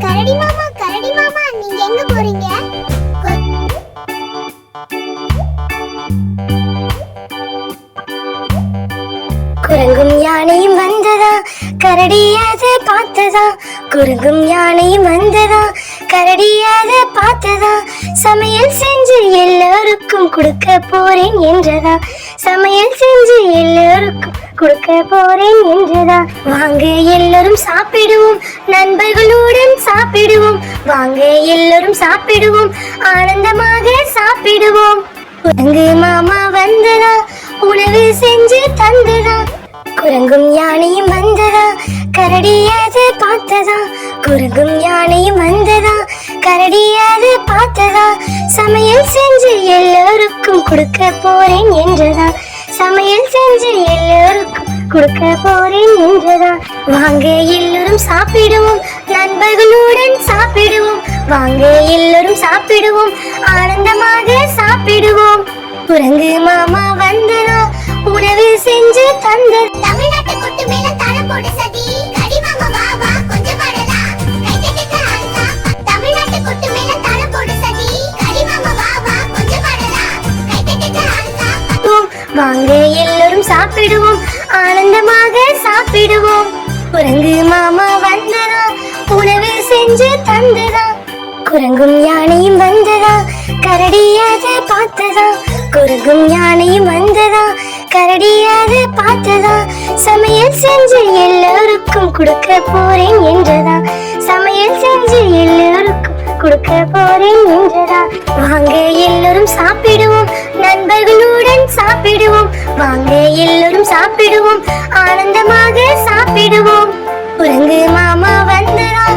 கரடி மாமா நீங்க எங்க போறீங்க? குரங்கும் யானையும் வந்ததா, கரடியாத பார்த்ததா. குரங்கும் யானையும் வந்ததா, கரடியாத பார்த்ததா. சமையல் செஞ்சு எல்லோருக்கும் கொடுக்க போறேன் என்றதா. சமையல் செஞ்சு எல்லோருக்கும் கொடுக்க போறேன் என்றதா. வாங்க எல்லோரும் சாப்பிடுவோம், நண்பர்களுடன் சாப்பிடுவோம். வாங்க எல்லோரும் சாப்பிடுவோம், ஆனந்தமாக சாப்பிடுவோம். குரங்கு மாமா வந்ததா, உணவு செஞ்சு தந்ததா. குரங்கும் யானையும் வந்ததா, கரடியாத பார்த்ததா. குரங்கும் யானையும் வந்ததா, கரடியாத பார்த்ததா. சமையல் செஞ்சு எல்லோருக்கும் கொடுக்க போறேன் என்றதா. சமையல் செஞ்சு எல்லோருக்கும் கொடுக்க போறேன் என்றதா. வாங்க எல்லோரும் சாப்பிடுவோம், நண்பர்களுடன் சாப்பிடுவோம். வாங்க எல்லோரும் சாப்பிடுவோம், ஆனந்தமாக சாப்பிடுவோம். குரங்கு மாமா வந்ததா, உணவு செஞ்சு தந்ததா. தமிழ்நாட்டு கொட்டு மேல தாளம் போடு சதி, கடி மாமா வா வா கொஞ்சம் பாடலாம், கை தட்டுங்க ஆத்தா. தமிழ்நாட்டு கொட்டு மேல தாளம் போடு சதி, கடி மாமா வா வா கொஞ்சம் பாடலாம், கை தட்டுங்க ஆத்தா. வாங்க எல்லோரும் சாப்பிடுவோம், ஆனந்தமாக சாப்பிடுவோம். குரங்கு மாமா வந்ததா, உணவு செஞ்சு தந்ததா. குரங்கும் யானையும் வந்ததா, கரடியாத பார்த்ததா. குரங்கும் யானையும் வந்ததா, கரடியாத பார்த்ததா. சமையல் செஞ்சு எல்லோருக்கும் கொடுக்க போறேன் என்றதா. சமையல் செஞ்சு எல்லோருக்கும் கொடுக்க போறேன் என்றதா. வாங்க எல்லோரும் சாப்பிடுவோம், நண்பர்களுடன் சாப்பிடுவோம். வாங்க எல்லோரும் சாப்பிடுவோம், ஆனந்தமாக சாப்பிடுவோம். குரங்கு மாமா வந்ததா,